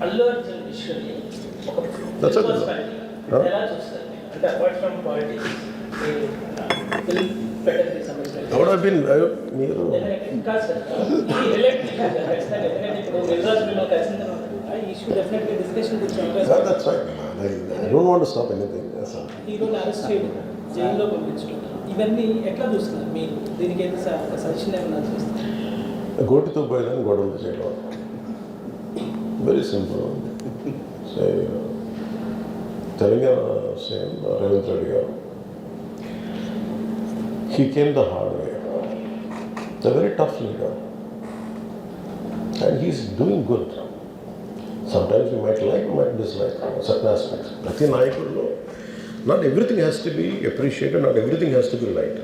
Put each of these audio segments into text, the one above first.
అల్లు అర్జున్ విషయాన్ని ఒక That's okay. ఎలా చూస్తారు అంటే అపార్ట్ ఫ్రమ్ పాలిటిక్స్ ఫిల్మ్ పెట్టడానికి సంబంధించిన I would have been మీరు ఇంకా సార్ ఇది రిలేట్ ఎందుకంటే ఇప్పుడు నిర్వాచనలో కలిసిన తర్వాత ఈ ఇష్యూ డెఫినెట్గా discussion Yeah, that's right. I don't want to stop anything. Yes, sir. హీరోని అరెస్ట్ చేయడం జైల్లో పంపించడం ఇవన్నీ ఎట్లా చూస్తున్నారు మీరు దీనికి అయితే సజెషన్ ఏమన్నా చూస్తారు గోటితో పోయేదని గొడవలు చేయడం very simple. So Telangana CM Revanth Reddy గారు he came the hard way. It's a very tough leader and he's doing good. Sometimes you might like, you might dislike certain aspects. Prati Nayakudlo, not everything has to be appreciated, not everything has to be right.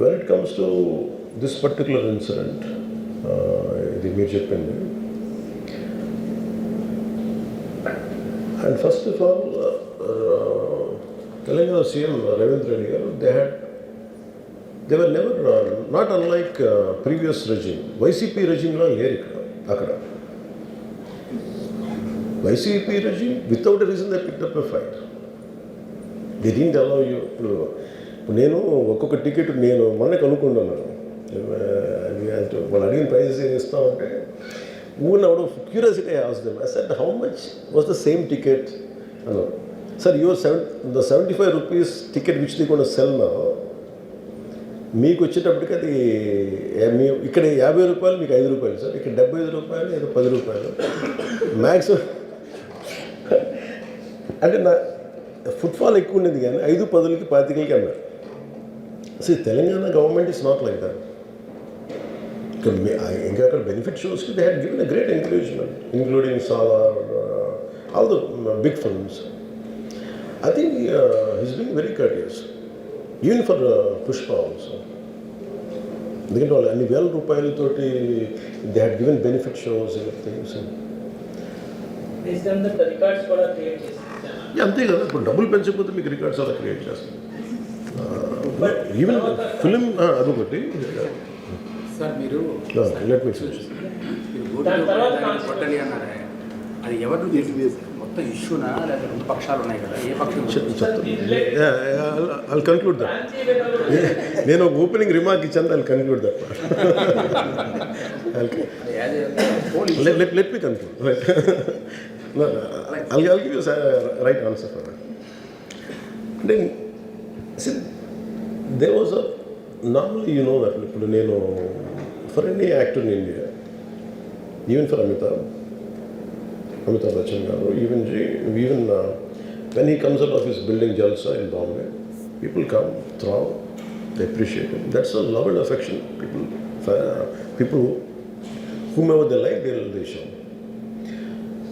When it comes to this particular incident, ఇది మీరు చెప్పింది, and first of all, Telangana CM Ravindra Reddy garu, they were never, not unlike previous regime. YCP regime la leru akkada. YCP regime, without a reason, they picked up a fight. They didn't allow you. నేను ఒక్కొక్క ticket నేను మొన్నే కనుక్కున్నాను. వాళ్ళు అడిగిన prices ఏం ఇస్తామంటే ఊరిని అవడం curiosity ask I said how much was the same ticket అన్నారు. Sir your the 75 rupees ticket which the కూడా సెల్ నా మీకు వచ్చేటప్పటికి అది ఇక్కడ 50 రూపాయలు మీకు 5 రూపాయలు సార్, ఇక్కడ 75 రూపాయలు ఏదో 10 రూపాయలు మ్యాక్సిమం. అంటే నా ఫుట్ఫాల్ ఎక్కువ ఉండేది కానీ 5, 10కి 25కి అన్నారు. See, Telangana government is not like that. ఇంకా అక్కడ బెనిఫిట్ షోస్కి they had given a great encouragement, including Salaar, all the big films. I think he's been very courteous, even for Pushpa also. ఎందుకంటే వాళ్ళు అన్ని వేల రూపాయలతోటి they had given benefit shows things. Records కూడా create చేస్తారు. అంతే కదా, ఇప్పుడు డబ్బులు పెంచకపోతే మీకు రికార్డ్స్ అలా క్రియేట్ చేస్తారు. ఈవెన్ ఫిలిం అదొకటి. సార్ మీరు లెట్ మీ కొట్టని అన్నారే, అది ఎవరు మొత్తం ఇష్యూనా లేదా రెండు పక్షాలు ఉన్నాయి కదా, ఏ పక్షం? I'll conclude that. నేను ఓపెనింగ్ రిమార్క్ ఇచ్చాను, I'll conclude that. Let me conclude. Right. No, I'll give you a right answer for that. Then, see, there was a, normally you know that ఇప్పుడు నేను for any actor in India, even for Amitabh Bachchan garu, even when he comes out of his building Jalsa in Bombay, people come, throw, they appreciate him. That's a love and affection. People whomever they like, they show.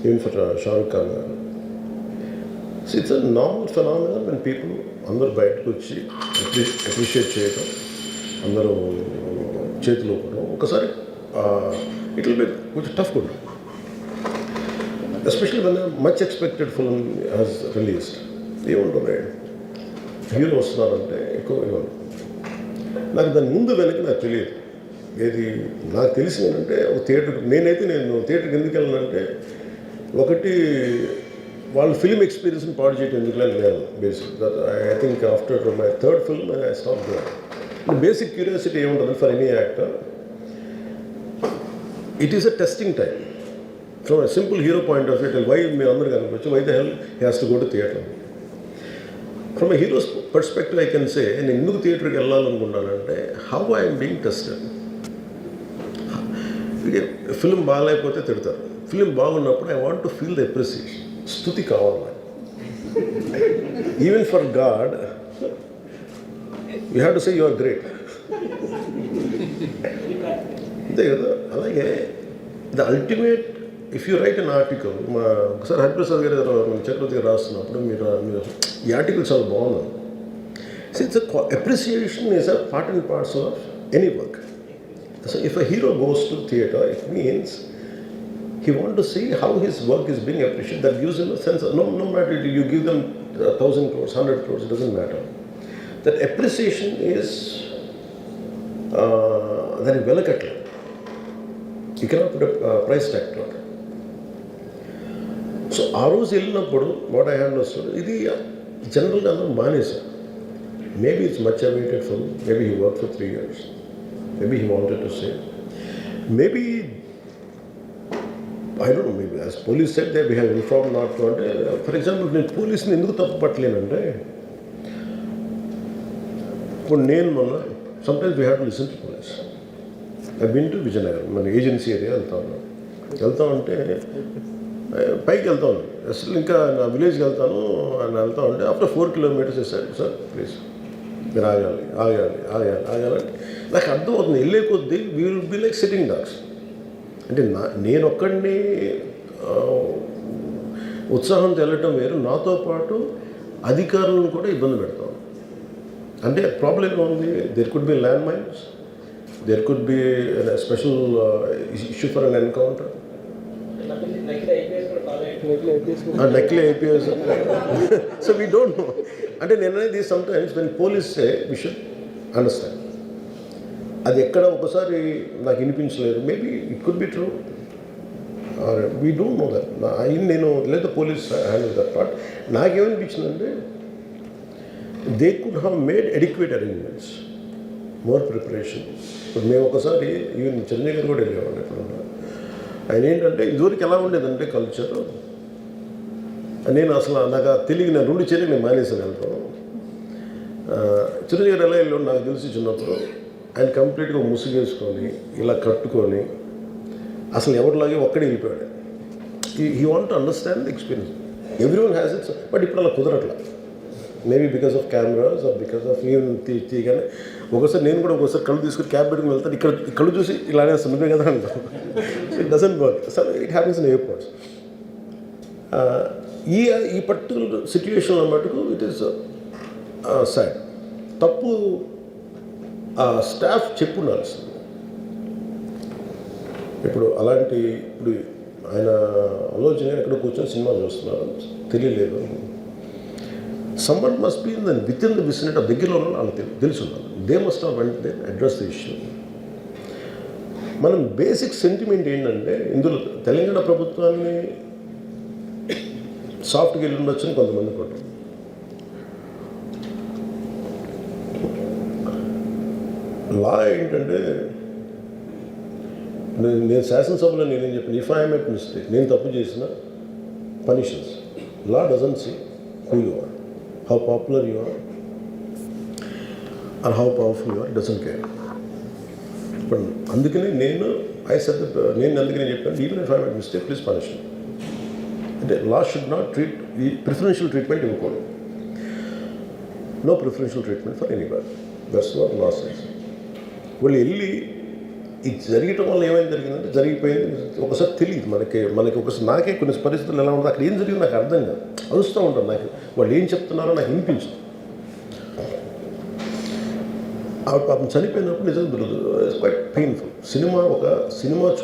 Even for Shah Rukh Khan garu. So it's a normal phenomenon when people అందరూ బయటకు వచ్చి appreciate చేయటం, అందరూ చేతిలో కూడా ఒకసారి it will be కొంచెం tough కూడా, especially when much expected film has released. ఏముంటుంది, హీరో వస్తున్నారంటే ఎక్కువ ఏమన్నా నాకు దాని ముందు వెనక నాకు తెలియదు. ఏది నాకు తెలిసింది ఏంటంటే ఒక థియేటర్కి నేను థియేటర్కి ఎందుకు వెళ్ళానంటే, ఒకటి వాళ్ళు ఫిల్మ్ ఎక్స్పీరియన్స్ని పాడు చేయడం ఎందుకు లేదు basic. I think after my third film I stop there. Basic curiosity ఏముంటుంది for any actor, it is a testing time. From a simple hero point of view, why మీరు అందరూ కనుకోవచ్చు, why the hell he has to go to theatre. From a hero's perspective I can say, నేను ఎందుకు థియేటర్కి వెళ్ళాలనుకున్నానంటే, how I'm being tested. Film బాగాలేకపోతే తిడతారు, film బాగున్నప్పుడు I want to feel the appreciation. స్తుతి కావాలి. Even for God you have to say you are great. అంతే కదా. అలాగే the ultimate, if you write an article, ఒకసారి హరిప్రసాద్ గారు చక్రవర్తి గారు రాస్తున్నప్పుడు మీరు ఈ ఆర్టికల్ చాలా బాగుంది. So it's appreciation is a part and parcel of any work. So if a hero goes to theatre, it means he wants to see how his work is being appreciated. That gives him a sense of, no matter you give them 1,000 crores, 100 crores, it doesn't matter. That appreciation is దానికి వెలకట్లేదు. You cannot put price tag to it. So ఆ రోజు వెళ్ళినప్పుడు what I have understood, ఇది జనరల్గా అందరూ మానేశారు. Maybe it's much awaited for maybe he work for 3 years, maybe he wanted to say, maybe I don't know, maybe as police said they we have inform not to. అంటే for example నేను పోలీస్ని ఎందుకు తప్పు పట్టలేనంటే, ఇప్పుడు నేను మొన్న sometimes we have to listen to police. I been to Vizianagaram, మన ఏజెన్సీ ఏరియా వెళ్తా ఉంటే పైకి వెళ్తా ఉన్నాను, అసలు ఇంకా నా విలేజ్కి వెళ్తాను అని వెళ్తా ఉంటే ఆఫ్టర్ 4 kilometers వేసాడు, సార్ ప్లీజ్ మీరు ఆగాలి. నాకు అర్థమవుతుంది, వెళ్ళే కొద్దీ we will be like sitting dogs. అంటే నేను ఒక్కడిని ఉత్సాహంతో వెళ్ళటం వేరు, నాతో పాటు అధికారులను కూడా ఇబ్బంది పెడతాం. అంటే ప్రాబ్లం ఉంది, there could be land mines, there could be special issue for an encounter. నకిలీ IPS. So we don't know. అంటే నేను అనేది sometimes when police say we should understand. అది ఎక్కడ ఒకసారి నాకు వినిపించలేదు, maybe it could be true, we don't know that. నేను లేదా పోలీస్ హ్యాండిల్ దట్ పార్ట్. నాకేమనిపించిందంటే they could have made adequate arrangements, more preparation. ఇప్పుడు మేము ఒకసారి ఈవెన్ చిరంజీవి గారు కూడా వెళ్ళేవాళ్ళు ఎప్పుడన్నా. ఆయన ఏంటంటే ఇదివరకు ఎలా ఉండేదంటే కల్చర్, నేను అసలు నాకు తెలియదు, నేను 2 చర్యలు నేను మానేసాను వెళ్తాను. చిరంజీవి గారు ఎలా వెళ్ళాడు నాకు తెలిసి చిన్నప్పుడు, ఆయన కంప్లీట్గా ముసుగేసుకొని ఇలా కట్టుకొని అసలు ఎవరిలాగే ఒక్కడే వెళ్ళిపోయాడు. He want to understand the experience. Everyone has its, but ఇప్పుడు అలా కుదరట్లా. Maybe because of cameras or because of even తీయగానే ఒకసారి నేను కూడా ఒకసారి కళ్ళు తీసుకుని క్యాబ్ పెట్టుకుని వెళ్తాను, ఇక్కడ కళ్ళు చూసి ఇలానే వస్తుంది కదా అంటాను. It doesn't work. So it happens in airports. ఈ పర్టికులర్ సిచ్యువేషన్లో మటుకు ఇట్ ఈస్ సాడ్. తప్పు స్టాఫ్ చెప్పుండాల్సింది. ఇప్పుడు ఇప్పుడు ఆయన ఆలోచన ఎక్కడ కూర్చొని సినిమా చూస్తున్నారు, తెలియలేదు. Someone must be within the vicinity of దగ్గరలో ఉన్న వాళ్ళకి తెలుసున్నారు. They must have went they address the issue. మనం బేసిక్ సెంటిమెంట్ ఏంటంటే ఇందులో తెలంగాణ ప్రభుత్వాన్ని సాఫ్ట్గా వెళ్ళి ఉండొచ్చని కొంతమంది కూడా. లా ఏంటంటే నేను శాసనసభలో నేనేం చెప్పాను, ఇఫ్ ఐ మేక్ మిస్టేక్, నేను తప్పు చేసిన punishments. Law doesn't see who you are, how popular you are or how powerful you are, doesn't care. ఇప్పుడు అందుకనే నేను అందుకనే చెప్పాను, even if I make mistake please punish. అంటే లా షుడ్ నాట్ ట్రీట్ ఈ ప్రిఫరెన్షియల్ ట్రీట్మెంట్ ఇవ్వకూడదు. No preferential treatment for anybody. That's what law says. వాళ్ళు వెళ్ళి ఇది జరగటం వల్ల ఏమైంది జరిగిందంటే జరిగిపోయింది. ఒకసారి తెలియదు మనకి ఒకసారి నాకే కొన్ని పరిస్థితులు ఎలా ఉంటుంది, అక్కడ ఏం జరిగింది నాకు అర్థం కాదు, అరుస్తూ ఉంటాను. నాకు వాళ్ళు ఏం చెప్తున్నారో నాకు వినిపించదు. ఆవిడ పాపం చనిపోయినప్పుడు నిజంగా ఇట్స్ క్వైట్ పెయిన్ఫుల్. సినిమా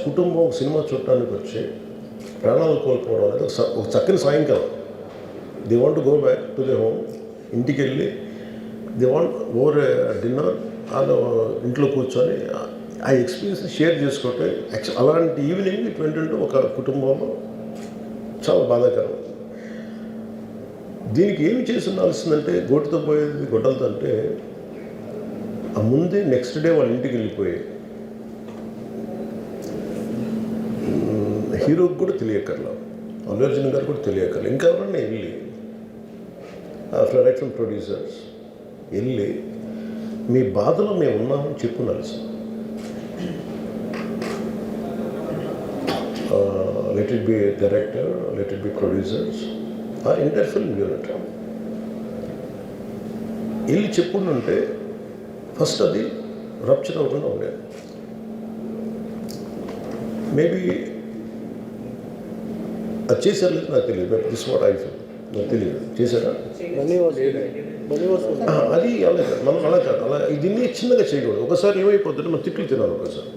కుటుంబం ఒక సినిమా చూడటానికి వచ్చి ప్రాణాలు కోల్పోవడం అనేది ఒక చక్కని సాయంకాలం. They want to go back to they home. ఇంటికి వెళ్ళి దే వాంట్ ఓవర్ డిన్నర్ వాళ్ళు ఇంట్లో కూర్చొని ఆ ఎక్స్పీరియన్స్ షేర్ చేసుకుంటే అలాంటి ఈవినింగ్ ఇట్ వెంట ఒక కుటుంబంలో చాలా బాధాకరం. దీనికి ఏమి చేసి ఉండాల్సిందంటే గోటితో పోయేది గొడ్డలతో అంటే ఆ ముందే నెక్స్ట్ డే వాళ్ళ ఇంటికి వెళ్ళిపోయి హీరోకి కూడా తెలియకర్లా, అల్లు అర్జున్ గారు కూడా తెలియకర్లా, ఇంకా ఎవరన్నా వెళ్ళి డైరెక్టర్ ప్రొడ్యూసర్స్ వెళ్ళి మీ బాధలో మేము ఉన్నామని చెప్పుండాల్సింది. let it be a director, let it be producers, or entire film unit. వెళ్ళి చెప్పుంటే ఫస్ట్ అది రప్చర్ అవ్వకుండా ఉండేది. మేబీ అది చేశారు లేదు నాకు తెలియదు. దిస్ వాట్ ఐ ఫీల్, నాకు తెలియదు చేశారా అది మనం అలా కాదు. అలా దీన్ని చిన్నగా చేయకూడదు. ఒకసారి ఏమైపోతుందంటే మనం తిట్లు తినాలి. ఒకసారి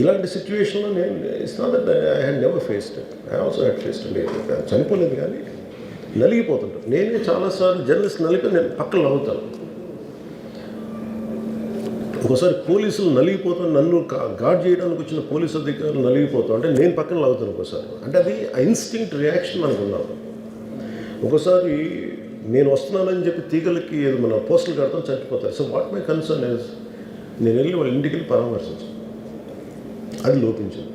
ఇలాంటి సిచ్యువేషన్లో నేను it's not that I had never faced it. I also had faced it. చనిపోలేదు కానీ నలిగిపోతుంటాను. నేనే చాలాసార్లు జర్నలిస్ట్ నలిపి నేను పక్కన నవ్వుతాను. ఒకసారి పోలీసులు నలిగిపోతాను, నన్ను గార్డ్ చేయడానికి వచ్చిన పోలీసు అధికారులు నలిగిపోతాం అంటే నేను పక్కన లాగుతాను ఒకసారి. అంటే అది ఇన్స్టింక్ట్ రియాక్షన్ మనకు ఉన్నాను. ఒకసారి నేను వస్తున్నానని చెప్పి తీగలకి ఏదో మన పోస్టులు కడతాం, చచ్చిపోతారు. So what my concern is నేను వెళ్ళి వాళ్ళ ఇంటికి వెళ్ళి పరామర్శించాను. అది లోపించింది.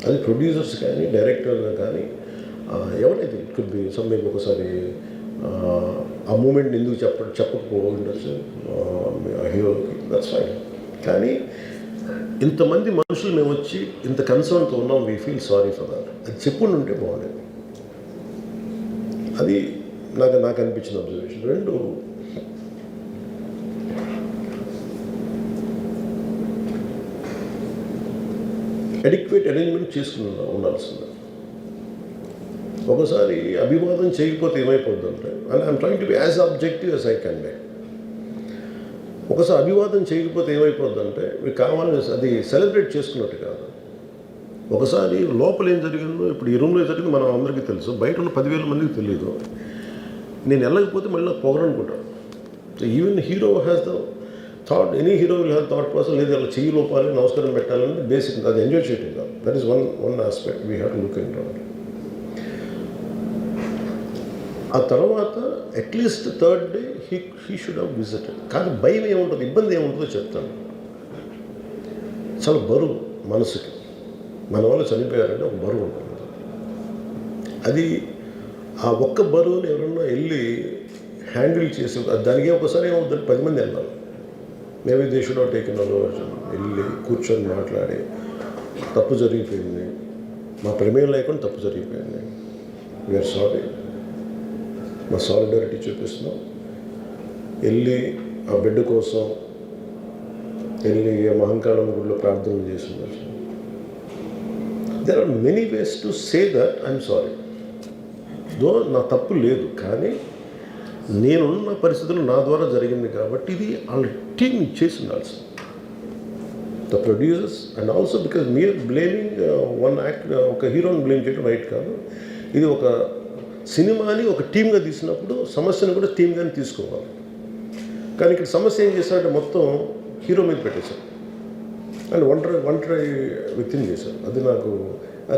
అది ప్రొడ్యూసర్స్ కానీ డైరెక్టర్లు కానీ ఎవరైతే it could be some maybe ఒకసారి ఆ మూమెంట్ ఎందుకు చెప్పకపోవచ్చు హీరోకి, దట్స్ ఫైన్. కానీ ఇంతమంది మనుషులు మేము వచ్చి ఇంత కన్సర్న్తో ఉన్నాం, we feel sorry for that, అది చెప్పుండి ఉంటే బాగుండేది. అది నాకు అనిపించిన అబ్జర్వేషన్. రెండు, అడిక్వేట్ అరేంజ్మెంట్ చేసుకుని ఉండాల్సింది. ఒకసారి అభివాదం చేయకపోతే ఏమైపోద్ది అంటే, and I'm trying to be as objective as I can be. ఒకసారి అభివాదం చేయకపోతే ఏమైపోద్ది అంటే మీకు కావాలని అది సెలబ్రేట్ చేసుకున్నట్టు కాదు. ఒకసారి లోపల ఏం జరిగిందో, ఇప్పుడు ఈ రూమ్లో జరిగింది మనం అందరికీ తెలుసు, బయట ఉన్న 10,000 మందికి తెలియదు. నేను వెళ్ళకపోతే మళ్ళీ పొగరనుకుంటాను. Even hero has the thought, any hero will have thought process, లేదు అలా చెయ్యి లోపాలి, నమస్కారం పెట్టాలని బేసిక్, అది ఎంజాయ్ చేయటం కాదు. That is one aspect we have to look in to. ఆ తర్వాత at least third day he should have visited. కానీ భయం ఏముంటుంది, ఇబ్బంది ఏముంటుందో చెప్తాను. చాలా బరువు మనసుకి, మన వాళ్ళు చనిపోయారంటే ఒక బరువు ఉంటుంది. అది ఆ ఒక్క బరువుని ఎవరన్నా వెళ్ళి హ్యాండిల్ చేసి, దానికి ఒకసారి ఏమవుతుంది, 10 మంది వెళ్ళాలి. Maybe they should have taken aversion, వెళ్ళి కూర్చొని మాట్లాడి తప్పు జరిగిపోయింది, మా ప్రమేయం లేకుండా తప్పు జరిగిపోయింది, వీఆర్ సారీ, మా సాలిడారిటీ చూపిస్తున్నాం, వెళ్ళి ఆ బిడ్డ కోసం వెళ్ళి మహంకాళం గుడిలో ప్రార్థన చేస్తున్నారు. There are many ways to say that I'm sorry, though నా తప్పు లేదు, కానీ నేనున్న పరిస్థితులు నా ద్వారా జరిగింది కాబట్టి ఇది వాళ్ళ టీం చేసి ఉండాల్సింది, the producers. And also because మీరు బ్లేమింగ్ వన్ యాక్ట్, ఒక హీరోని బ్లేమ్ చేయడం రైట్ కాదు. ఇది ఒక సినిమాని ఒక టీమ్గా తీసినప్పుడు సమస్యను కూడా టీమ్గానే తీసుకోవాలి. కానీ ఇక్కడ సమస్య ఏం చేశారంటే మొత్తం హీరో మీద పెట్టేశారు అండ్ ఒంటరి వ్యక్తిని చేశారు. అది నాకు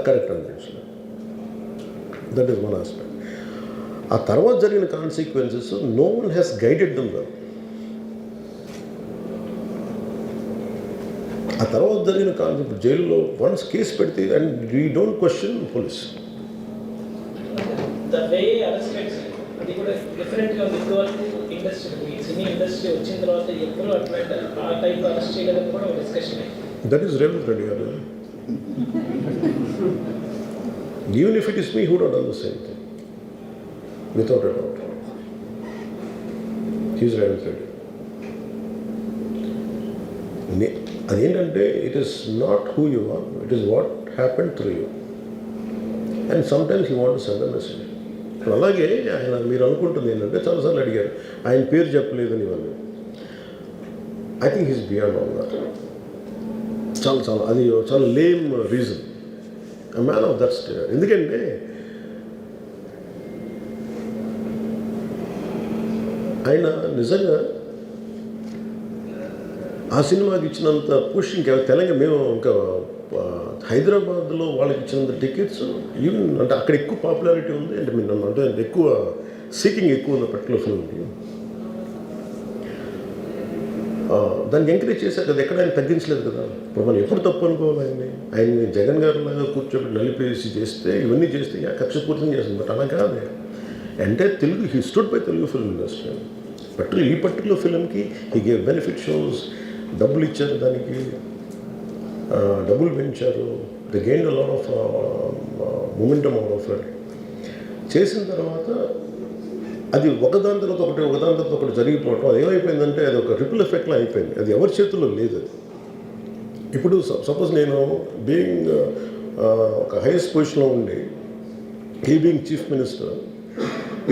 కరెక్ట్ అనిపించలేదు. That is one aspect. ఆ తర్వాత జరిగిన consequences no one has guided them well. ఆ తర్వాత జరిగిన కాన్సెప్ట్ జైలులో వన్స్ కేసు పెడితే and we don't question police. అది కూడా డిఫరెంట్గా ఉంది. ఇప్పటివరకు ఇండస్ట్రీ, సినీ ఇండస్ట్రీ వచ్చిన తర్వాత ఎప్పుడు అట్లా ఆ టైప్ అరెస్ట్ చేయడం కూడా ఒక డిస్కషన్ అయింది. దట్ ఈస్ రేవంత్ రెడ్డి గారు. Even if it is me who would done the same thing without a doubt. He's Revanth Reddy. అదేంటంటే it is not who you are, it is what happened through you. And sometimes you want to send a message. అలాగే ఆయన మీరు అనుకుంటుంది ఏంటంటే, చాలాసార్లు అడిగారు ఆయన పేరు చెప్పలేదని ఇవన్నీ. I think he's beyond all that. చాలా అది చాలా lame reason. A man of that state. ఎందుకంటే ఆయన నిజంగా ఆ సినిమాకి ఇచ్చినంత పుష్ ఇంకా తెలంగాణ, మేము ఇంకా హైదరాబాద్లో వాళ్ళకి ఇచ్చినంత టికెట్స్ ఈవెన్ అంటే అక్కడ ఎక్కువ పాపులారిటీ ఉంది. అంటే మీరు నన్ను అంటే ఎక్కువ సీకింగ్ ఎక్కువ ఉంది పర్టికులర్ ఫిల్మ్కి. దాన్ని ఎంకరేజ్ చేశారు కదా, ఎక్కడ ఆయన తగ్గించలేదు కదా. ఇప్పుడు మనం ఎప్పుడు తప్పు అనుకోవాలి ఆయన్ని జగన్ గారిలాగా కూర్చోబెట్టి నలిపేసి చేస్తే, ఇవన్నీ చేస్తే కక్షపూర్తం చేస్తుంది. బట్ అలా కాదు. అంటే Telugu, he stood by Telugu film industry. ఈ పర్టికులర్ ఫిల్మ్కి హీ గేవ్ బెనిఫిట్ షోస్, డబ్బులు ఇచ్చారు, దానికి డబ్బులు పెంచారు. They gain a lot of momentum out of it. చేసిన తర్వాత అది ఒకదాని తర్వాత ఒకటి జరిగిపోవటం, అది ఏమైపోయిందంటే అది ఒక రిపుల్ ఎఫెక్ట్లో అయిపోయింది. అది ఎవరి చేతుల్లో లేదు. అది ఇప్పుడు సపోజ్ నేను బీయింగ్ ఒక హైయెస్ట్ పొజిషన్లో ఉండి, he being chief minister,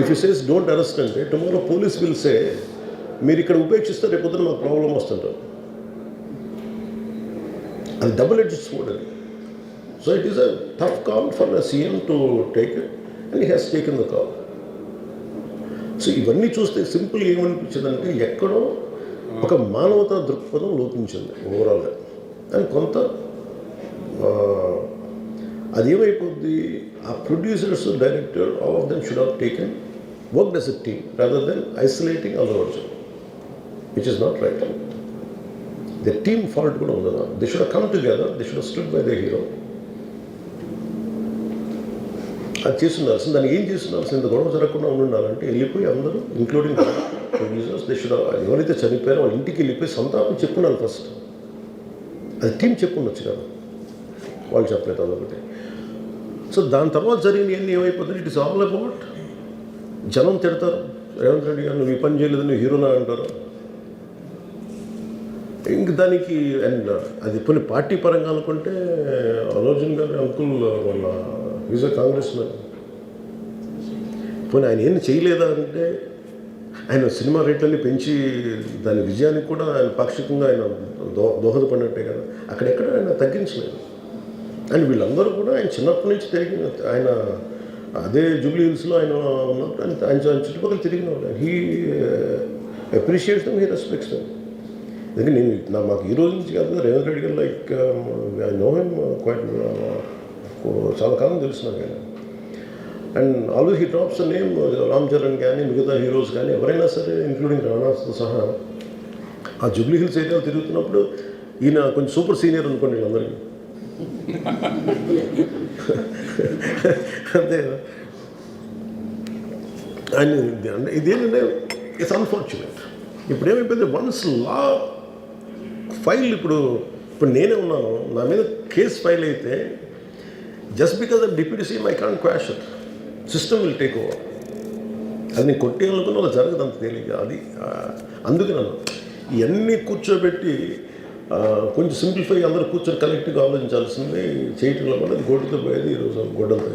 if you says don't arrest అంటే టుమారో పోలీస్ విల్ సే మీరు ఇక్కడ ఉపేక్షిస్తే రేపు పొద్దున మాకు ప్రాబ్లం వస్తుంటారు. అది డబుల్ ఎడ్జ్డ్ స్వోర్డ్ అది. So it is a tough call for the CM to take it and he has taken the call. So ఇవన్నీ చూస్తే సింపుల్ ఏమనిపించిందంటే, ఎక్కడో ఒక మానవతా దృక్పథం లోపించింది ఓవరాల్గా. అండ్ కొంత అదేమైపోద్ది, ఆ producers, director, all of them should have taken work as a team rather than isolating Allu Arjun, which is not right. The team fault కూడా ఉండదు. They should come together, they should stood by the hero. అది చేస్తుండాల్సింది. దాన్ని ఏం చేస్తుండాల్సింది, ఇంత గొడవ జరగకుండా ఉండాలంటే వెళ్ళిపోయి అందరూ ఇంక్లూడింగ్ ప్రొడ్యూసర్స్, దే షుడ్, ఎవరైతే చనిపోయారో వాళ్ళ ఇంటికి వెళ్ళిపోయి సంతాపం చెప్పుండాలి ఫస్ట్. అది టీం చెప్పుండొచ్చు కదా, వాళ్ళు చెప్పలేదు అదొకటి. సో దాని తర్వాత జరిగినవన్నీ ఏమైపోతుంది, ఇట్ ఇస్ ఆల్ అబౌట్ జనం తిడతారు, రేవంత్ రెడ్డి గారు నువ్వు ఈ పని చేయలేదు, నువ్వు హీరోనా అంటారు. ఇంక దానికి అండ్ అది కొన్ని పార్టీ పరంగా అనుకుంటే అల్లు అర్జున్ గారి అంకుల్ వాళ్ళ ఈజ్ ఎ కాంగ్రెస్ మ్యాన్. పోనీ ఆయన ఏం చేయలేదా అంటే, ఆయన సినిమా రేట్లన్నీ పెంచి దాని విజయానికి కూడా ఆయన పాక్షికంగా ఆయన దోహదపడినట్టే కదా, అక్కడెక్కడ ఆయన తగ్గించలేదు. అండ్ వీళ్ళందరూ కూడా ఆయన చిన్నప్పటి నుంచి తిరిగిన, ఆయన అదే జూబ్లీ హిల్స్లో ఆయన ఉన్నప్పుడు ఆయన చుట్టుపక్కల తిరిగిన వాళ్ళు. He appreciates them, he respects them. ఎందుకంటే నేను మాకు ఈ రోజు నుంచి కాదు, రేవంత్ రెడ్డి గారు like I know him quite, చాలా కాలం తెలుసు నాకు ఆయన. And always he drops the name Ram Charan కానీ మిగతా హీరోస్ కానీ ఎవరైనా సరే ఇంక్లూడింగ్ రాణాతో సహా ఆ జూబ్లీ హిల్స్ ఏరియాలో తిరుగుతున్నప్పుడు ఈయన కొంచెం సూపర్ సీనియర్ అనుకోండి వీళ్ళందరికీ. అంతే కదా. అండ్ ఇదేంటంటే ఇట్స్ అన్ఫార్చునేట్. ఇప్పుడు ఏమైపోయింది, వన్స్ లా ఫైల్, ఇప్పుడు నేనే ఉన్నాను, నా మీద కేసు ఫైల్ అయితే just because of deputy CM I can't quash it, system will take over. అది నేను కొట్టేయాలనుకున్న అలా జరగదు అంత తేలిక. అది అందుకే నన్ను ఇవన్నీ కూర్చోబెట్టి కొంచెం సింప్లిఫై అందరూ కూర్చొని కలెక్టివ్గా ఆలోచించాల్సింది చేయటంలో కూడా అది గొడ్డుతో పోయేది ఈరోజు గొడ్డలతో.